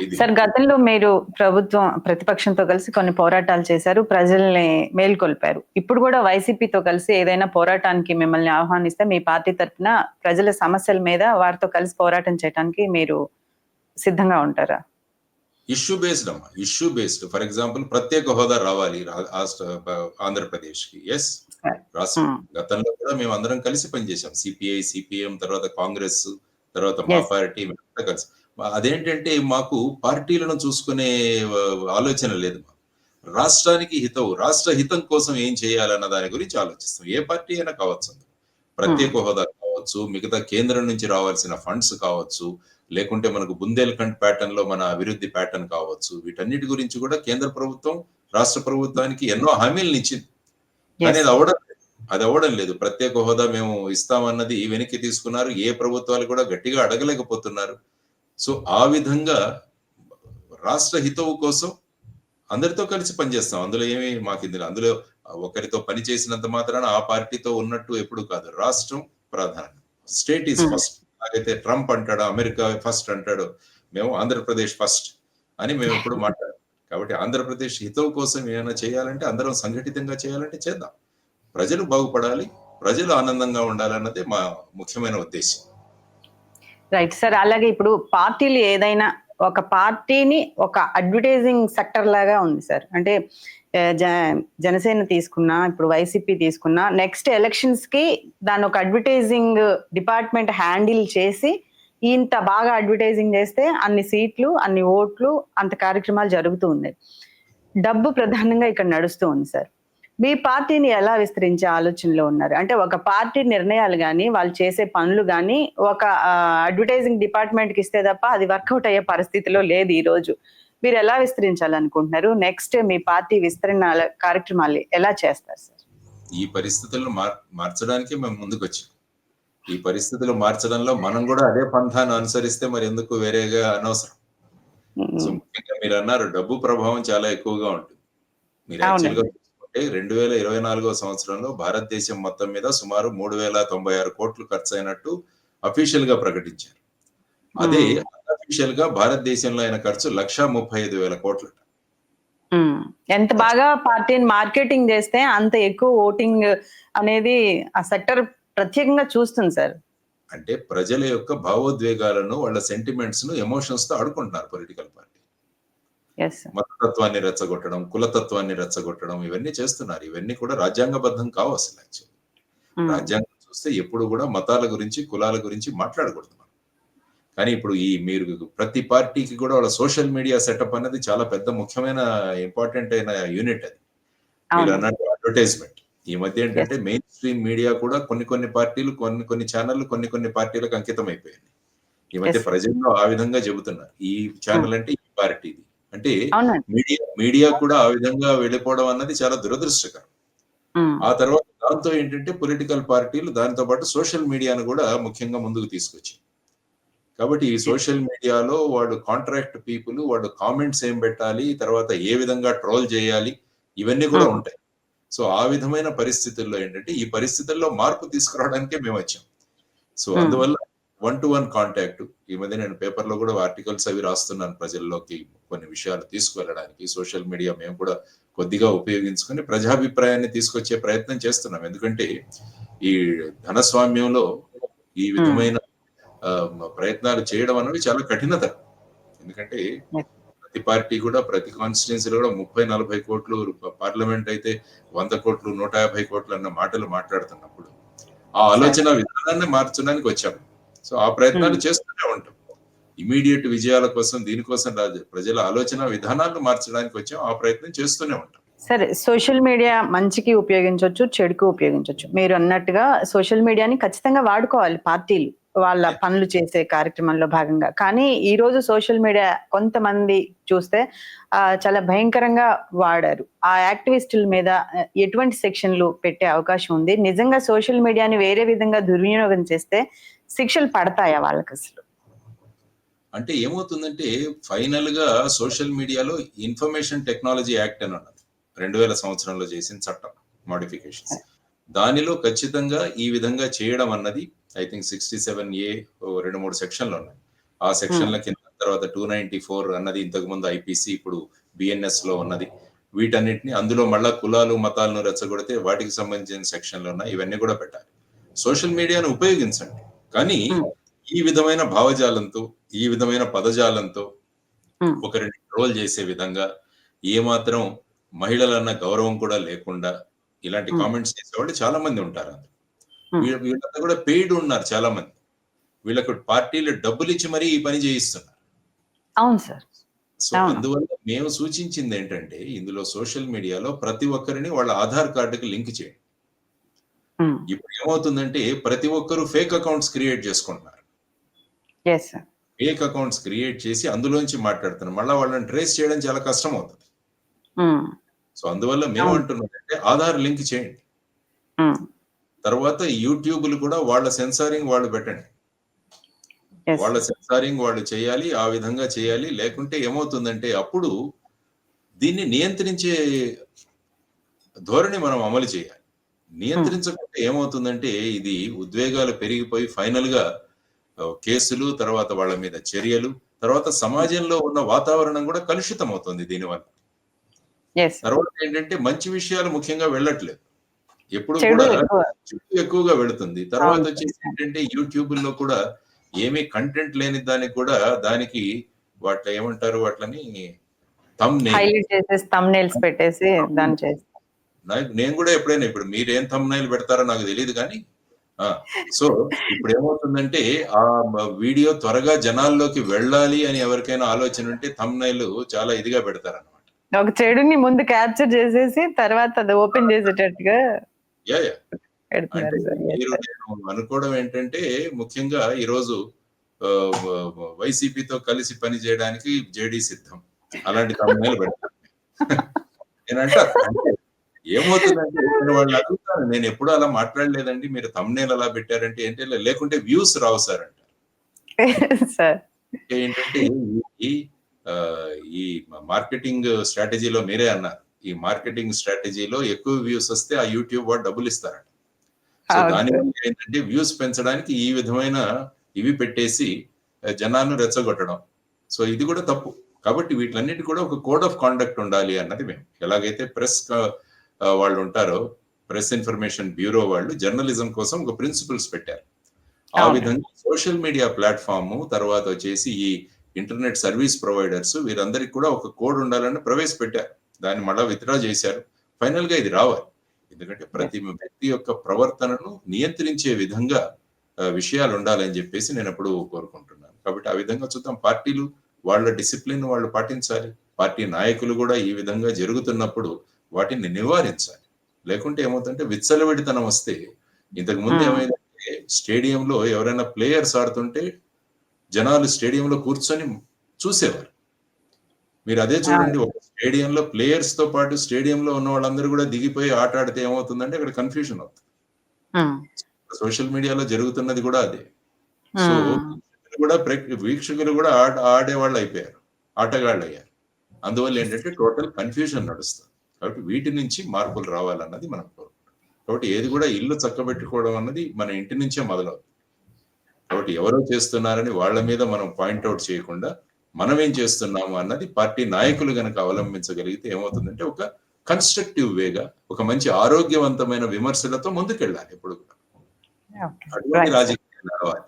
ఇది. సార్ గతంలో మీరు ప్రతిపక్షంతో కలిసి కొన్ని పోరాటాలు చేశారు. ప్రజల్ని మేల్కొల్పారు. ఇప్పుడు కూడా వైసీపీతో కలిసి ఏదైనా పోరాటానికి మిమ్మల్ని ఆహ్వానిస్తే మీ పార్టీ తరపున ప్రజల సమస్యల మీద వారితో కలిసి పోరాటం చేయడానికి మీరు సిద్ధంగా ఉంటారా? ఇష్యూ బేస్డ్ అమ్మా. Issue based. ఫర్ ఎగ్జాంపుల్ ప్రత్యేక హోదా రావాలి ఆంధ్రప్రదేశ్‌కి. యెస్. రాష్ట్రం గతంలో కూడా మేము అందరం కలిసి పనిచేసాం. సిపిఐ, సిపిఎం, తర్వాత కాంగ్రెస్, తర్వాత మా Yes. పార్టీ మేమంతా కలిసి. అదేంటంటే మాకు పార్టీలను చూసుకునే ఆలోచన లేదు. రాష్ట్రానికి హితవు, రాష్ట్ర హితం కోసం ఏం చేయాలన్న దాని గురించి ఆలోచిస్తాం. ఏ పార్టీ అయినా కావచ్చు. ప్రత్యేక హోదా కావచ్చు, మిగతా కేంద్రం నుంచి రావాల్సిన ఫండ్స్ కావచ్చు, లేకుంటే మనకు బుందేల్ఖండ్ ప్యాటర్న్ లో మన అభివృద్ధి ప్యాటర్న్ కావచ్చు. వీటన్నిటి గురించి కూడా కేంద్ర ప్రభుత్వం రాష్ట్ర ప్రభుత్వానికి ఎన్నో హామీలను ఇచ్చింది. కానీ అది అవ్వడం లేదు. ప్రత్యేక హోదా మేము ఇస్తామన్నది వెనక్కి తీసుకున్నారు. ఏ ప్రభుత్వాలు కూడా గట్టిగా అడగలేకపోతున్నారు. సో ఆ విధంగా రాష్ట్ర హితవు కోసం అందరితో కలిసి పనిచేస్తాం. అందులో ఏమి అందులో ఒకరితో పని చేసినంత మాత్రాన ఆ పార్టీతో ఉన్నట్టు ఎప్పుడు కాదు. రాష్ట్రం ప్రధానం. State is first. అలాగైతే ట్రంప్ అంటాడు అమెరికా ఫస్ట్ అంటాడు, మేము ఆంధ్రప్రదేశ్ ఫస్ట్ అని మేము ఎప్పుడు మాట్లాడాం. కాబట్టి ఆంధ్రప్రదేశ్ హితవు కోసం ఏమైనా చేయాలంటే అందరం సంఘటితంగా చేయాలంటే చేద్దాం. ప్రజలు బాగుపడాలి, ప్రజలు ఆనందంగా ఉండాలన్నదే మా ముఖ్యమైన ఉద్దేశం. Right sir. అలాగే ఇప్పుడు పార్టీలు ఏదైనా ఒక పార్టీని ఒక అడ్వర్టైజింగ్ సెక్టర్ లాగా ఉంది సార్. అంటే జనసేన తీసుకున్నా, ఇప్పుడు వైసీపీ తీసుకున్నా, నెక్స్ట్ ఎలక్షన్స్ కి దాన్ని ఒక అడ్వర్టైజింగ్ డిపార్ట్మెంట్ హ్యాండిల్ చేసి ఇంత బాగా అడ్వర్టైజింగ్ చేస్తే అన్ని సీట్లు, అన్ని ఓట్లు, అంత కార్యక్రమాలు జరుగుతూ ఉన్నాయి. డబ్బు ప్రధానంగా ఇక్కడ నడుస్తూ ఉంది సార్. మీ పార్టీని ఎలా విస్తరించే ఆలోచనలో ఉన్నారు? అంటే ఒక పార్టీ నిర్ణయాలు కానీ వాళ్ళు చేసే పనులు కానీ ఒక అడ్వర్టైజింగ్ డిపార్ట్మెంట్ కి ఇస్తే తప్ప అది వర్కౌట్ అయ్యే పరిస్థితిలో లేదు ఈ రోజు. మీరు ఎలా విస్తరించాలనుకుంటున్నారు? నెక్స్ట్ మీ పార్టీ విస్తరణ కార్యక్రమాలు ఎలా చేస్తారు సార్? ఈ పరిస్థితులను మార్చడానికి మేము ముందుకు వచ్చాం. ఈ పరిస్థితులు మార్చడంలో మనం కూడా అదే పంథాను అనుసరిస్తే మరి ఎందుకు వేరేగా అనవసరం. సో ముఖ్యంగా మీరు అన్నారు డబ్బు ప్రభావం చాలా ఎక్కువగా ఉంటుంది. మీరు యాక్చువల్గా 2024 సంవత్సరంలో భారతదేశం మొత్తం మీద సుమారు 3096 కోట్లు ఖర్చు అయినట్టు అఫీషియల్ గా ప్రకటించారు. అదే అఫీషియల్ గా భారతదేశంలో అయిన ఖర్చు 1,35,000 కోట్లు. ఎంత బాగా పార్టీని మార్కెటింగ్ చేస్తే అంత ఎక్కువ ఓటింగ్ అనేది ఆ సెక్టర్ ప్రత్యేకంగా చూస్తుంది సార్. అంటే ప్రజల యొక్క భావోద్వేగాలను, వాళ్ళ సెంటిమెంట్స్ ను, ఎమోషన్స్ తో ఆడుకుంటున్నారు పొలిటికల్ పార్టీ. మతతత్వాన్ని రెచ్చగొట్టడం, కులతత్వాన్ని రెచ్చగొట్టడం, ఇవన్నీ చేస్తున్నారు. ఇవన్నీ కూడా రాజ్యాంగబద్ధం కావు అసలు. యాక్చువల్ రాజ్యాంగం చూస్తే ఎప్పుడు కూడా మతాల గురించి, కులాల గురించి మాట్లాడకూడదు. కానీ ఇప్పుడు మీరు ప్రతి పార్టీకి కూడా వాళ్ళ సోషల్ మీడియా సెటప్ అనేది చాలా పెద్ద ముఖ్యమైన ఇంపార్టెంట్ అయిన యూనిట్ అది. మీరు అన్నట్టు అడ్వర్టైజ్మెంట్. ఈ మధ్య ఏంటంటే మెయిన్ స్ట్రీమ్ మీడియా కూడా కొన్ని పార్టీలు, కొన్ని ఛానళ్లు కొన్ని పార్టీలకు అంకితం అయిపోయింది. ఈ మధ్య ప్రజల్లో ఆ విధంగా చెబుతున్నారు. ఈ ఛానల్ అంటే ఈ పార్టీది. అంటే మీడియా కూడా ఆ విధంగా వెళ్ళిపోవడం అన్నది చాలా దురదృష్టకరం. ఆ తర్వాత దాంతో ఏంటంటే పొలిటికల్ పార్టీలు దాంతో పాటు సోషల్ మీడియాను కూడా ముఖ్యంగా ముందుకు తీసుకొచ్చి, కాబట్టి ఈ సోషల్ మీడియాలో వాడు కాంట్రాక్ట్ పీపుల్, వాడు కామెంట్స్ ఏం పెట్టాలి, తర్వాత ఏ విధంగా ట్రోల్ చేయాలి, ఇవన్నీ కూడా ఉంటాయి. సో ఆ విధమైన పరిస్థితుల్లో ఏంటంటే ఈ పరిస్థితుల్లో మార్పు తీసుకురావడానికే మేము వచ్చాం. సో అందువల్ల 1-to-1 కాంటాక్ట్. ఈ మధ్య నేను పేపర్లో కూడా ఆర్టికల్స్ అవి రాస్తున్నాను ప్రజల్లోకి కొన్ని విషయాలు తీసుకువెళ్ళడానికి. సోషల్ మీడియా మేము కూడా కొద్దిగా ఉపయోగించుకొని ప్రజాభిప్రాయాన్ని తీసుకొచ్చే ప్రయత్నం చేస్తున్నాం. ఎందుకంటే ఈ ధనస్వామ్యంలో ఈ విధమైన ప్రయత్నాలు చేయడం అనేది చాలా కఠినతరం. ఎందుకంటే ప్రతి పార్టీ కూడా ప్రతి కాన్స్టిట్యున్సీలో కూడా 30-40 కోట్లు, పార్లమెంట్ అయితే 100 కోట్లు, 150 కోట్లు అన్న మాటలు మాట్లాడుతున్నప్పుడు ఆ ఆలోచన విధానాన్ని మార్చడానికి వచ్చాము. సో ఆ ప్రయత్నాలు చేస్తూనే ఉంటాం. ఇమీడియట్ విజయాల కోసం, దీనికోసం ప్రజల ఆలోచన విధానాలను మార్చడానికి వచ్చాం. ఆ ప్రయత్నం చేస్తూనే ఉంటాం. సరే, సోషల్ మీడియా మంచికి ఉపయోగించవచ్చు, చెడుకు ఉపయోగించవచ్చు. మీరు అన్నట్టుగా సోషల్ మీడియాని ఖచ్చితంగా వాడుకోవాలి పార్టీలు వాళ్ళ పనులు చేసే కార్యక్రమంలో భాగంగా. కానీ ఈ రోజు సోషల్ మీడియా కొంతమంది చూస్తే చాలా భయంకరంగా వాడారు. ఆ యాక్టివిస్టుల మీద ఎటువంటి సెక్షన్లు పెట్టే అవకాశం ఉంది? నిజంగా సోషల్ మీడియాని వేరే విధంగా దుర్వినియోగం చేస్తే శిక్షలు పడతాయా వాళ్ళకి అసలు? అంటే ఏమవుతుందంటే ఫైనల్ గా సోషల్ మీడియాలో ఇన్ఫర్మేషన్ టెక్నాలజీ యాక్ట్ అని ఉన్నది, 2000 సంవత్సరంలో చేసిన చట్టం మోడిఫికేషన్స్. దానిలో ఖచ్చితంగా ఈ విధంగా చేయడం అన్నది ఐ థింక్ 67A 2-3 సెక్షన్లు ఉన్నాయి. ఆ సెక్షన్ల కింద తర్వాత 294 అన్నది ఇంతకుముందు ఐపీసీ, ఇప్పుడు బిఎన్ఎస్ లో ఉన్నది. వీటన్నిటిని అందులో మళ్ళా కులాలు మతాలను రెచ్చగొడితే వాటికి సంబంధించిన సెక్షన్లు ఉన్నాయి. ఇవన్నీ కూడా పెట్టాలి. సోషల్ మీడియాను ఉపయోగించండి, కానీ ఈ విధమైన భావజాలంతో, ఈ విధమైన పదజాలంతో ఒకరిని ట్రోల్ చేసే విధంగా, ఏమాత్రం మహిళలన్న గౌరవం కూడా లేకుండా ఇలాంటి కామెంట్స్ చేసేవాళ్ళు చాలా మంది ఉంటారు. వీళ్ళంతా కూడా పెయిడ్ ఉన్నారు చాలా మంది. వీళ్ళకు పార్టీలు డబ్బులు ఇచ్చి మరీ ఈ పని చేయిస్తున్నారు. అవును సార్. సో అందువల్ల మేము సూచించింది ఏంటంటే, ఇందులో సోషల్ మీడియాలో ప్రతి ఒక్కరిని వాళ్ళ ఆధార్ కార్డుకి లింక్ చేయండి. ఇప్పుడు ఏమవుతుందంటే ప్రతి ఒక్కరు ఫేక్ అకౌంట్స్ క్రియేట్ చేసుకుంటున్నారు. ఫేక్ అకౌంట్స్ క్రియేట్ చేసి అందులోంచి మాట్లాడుతున్నారు. మళ్ళీ వాళ్ళని ట్రేస్ చేయడం చాలా కష్టం అవుతుంది. సో అందువల్ల మేము అంటున్నామంటే ఆధార్ లింక్ చేయండి. తర్వాత యూట్యూబ్లు కూడా వాళ్ళ సెన్సారింగ్ వాళ్ళు పెట్టండి. వాళ్ళ సెన్సారింగ్ వాళ్ళు చేయాలి, ఆ విధంగా చేయాలి. లేకుంటే ఏమవుతుందంటే అప్పుడు దీన్ని నియంత్రించే ధోరణి మనం అమలు చేయాలి. నియంత్రించకపోతే ఏమవుతుందంటే ఇది ఉద్వేగాలు పెరిగిపోయి ఫైనల్ గా కేసులు, తర్వాత వాళ్ళ మీద చర్యలు, తర్వాత సమాజంలో ఉన్న వాతావరణం కూడా కలుషితం అవుతుంది దీనివల్ల. తర్వాత ఏంటంటే మంచి విషయాలు ముఖ్యంగా వెళ్ళట్లేదు, ఎప్పుడు కూడా చెడు ఎక్కువగా వెళుతుంది. తర్వాత వచ్చేసి ఏంటంటే యూట్యూబ్లో కూడా ఏమీ కంటెంట్ లేని దానికి కూడా దానికి వాటి ఏమంటారు వాటిని థంబ్నెయిల్స్ పెట్టేసి దాన్ని చేస్తారు. నేను కూడా ఎప్పుడైనా, ఇప్పుడు మీరేం థంబ్నెయిల్ పెడతారో నాకు తెలియదు కానీ, సో ఇప్పుడు ఏమవుతుందంటే ఆ వీడియో త్వరగా జనాల్లోకి వెళ్ళాలి అని ఎవరికైనా ఆలోచన ఉంటే థంబ్నెయిల్ చాలా ఇదిగా పెడతారన్నమాట. ఒక చెడుని ముందు క్యాప్చర్ చేసేసి తర్వాత అది ఓపెన్ చేసేటట్టుగా. అంటే మీరు నేను అనుకోవడం ఏంటంటే, ముఖ్యంగా ఈరోజు వైసీపీతో కలిసి పని చేయడానికి జేడీ సిద్ధం, అలాంటి థంబ్నెయిల్ పెడతారు. నేనంటే ఏమవుతుందంటే వాళ్ళు అడుగుతాను, నేను ఎప్పుడు అలా మాట్లాడలేదండి, మీరు థంబ్నెయిల్ అలా పెట్టారంటే ఏంటి, లేకుంటే వ్యూస్ రావు సార్ అంటారు. ఏంటంటే ఈ మార్కెటింగ్ స్ట్రాటజీలో మీరే అన్నారు, ఈ మార్కెటింగ్ స్ట్రాటజీలో ఎక్కువ వ్యూస్ వస్తే ఆ యూట్యూబ్ వాడు డబ్బులు ఇస్తారంట. సో దానివల్ల ఏంటంటే వ్యూస్ పెంచడానికి ఈ విధమైన ఇవి పెట్టేసి జనాన్ని రెచ్చగొట్టడం. సో ఇది కూడా తప్పు. కాబట్టి వీటిలన్నిటి కూడా ఒక కోడ్ ఆఫ్ కాండక్ట్ ఉండాలి అన్నది మేము, ఎలాగైతే ప్రెస్ వాళ్ళు ఉంటారో, ప్రెస్ ఇన్ఫర్మేషన్ బ్యూరో వాళ్ళు జర్నలిజం కోసం ఒక ప్రిన్సిపల్స్ పెట్టారు. ఆ విధంగా సోషల్ మీడియా ప్లాట్ఫామ్, తర్వాత వచ్చేసి ఈ ఇంటర్నెట్ సర్వీస్ ప్రొవైడర్స్, వీరందరికీ కూడా ఒక కోడ్ ఉండాలని ప్రవేశపెట్టారు. దాన్ని మళ్ళీ విత్డ్రా చేశారు. ఫైనల్ గా ఇది రావాలి. ఎందుకంటే ప్రతి వ్యక్తి యొక్క ప్రవర్తనను నియంత్రించే విధంగా విషయాలు ఉండాలని చెప్పేసి నేను ఎప్పుడు కోరుకుంటున్నాను. కాబట్టి ఆ విధంగా చూద్దాం. పార్టీలు వాళ్ళ డిసిప్లిన్ వాళ్ళు పాటించాలి. పార్టీ నాయకులు కూడా ఈ విధంగా జరుగుతున్నప్పుడు వాటిని నివారించాలి. లేకుంటే ఏమవుతుందంటే విచ్చలవిడితనం వస్తే, ఇంతకు ముందు ఏమైందంటే స్టేడియంలో ఎవరైనా ప్లేయర్స్ ఆడుతుంటే జనాలు స్టేడియంలో కూర్చొని చూసేవారు. మీరు అదే చూడండి, ఒక స్టేడియంలో ప్లేయర్స్ తో పాటు స్టేడియంలో ఉన్న వాళ్ళందరూ కూడా దిగిపోయి ఆట ఆడితే ఏమవుతుందంటే అక్కడ కన్ఫ్యూజన్ అవుతుంది. సోషల్ మీడియాలో జరుగుతున్నది కూడా అదే. సో వీక్షకులు కూడా ఆడేవాళ్ళు అయిపోయారు, ఆటగాళ్ళు అయ్యారు. అందువల్ల ఏంటంటే టోటల్ కన్ఫ్యూజన్ నడుస్తుంది. కాబట్టి వీటి నుంచి మార్పులు రావాలన్నది మనం కోరుకుంటాం. కాబట్టి ఏది కూడా ఇల్లు చక్కబెట్టుకోవడం అన్నది మన ఇంటి నుంచే మొదలవుతుంది. కాబట్టి ఎవరో చేస్తున్నారని వాళ్ళ మీద మనం పాయింట్అవుట్ చేయకుండా మనం ఏం చేస్తున్నాము అన్నది పార్టీ నాయకులు గనక అవలంబించగలిగితే ఏమవుతుందంటే ఒక కన్స్ట్రక్టివ్ వేగా, ఒక మంచి ఆరోగ్యవంతమైన విమర్శలతో ముందుకెళ్ళాలి ఎప్పుడు కూడా. అటువంటి రాజకీయాలు రావాలి.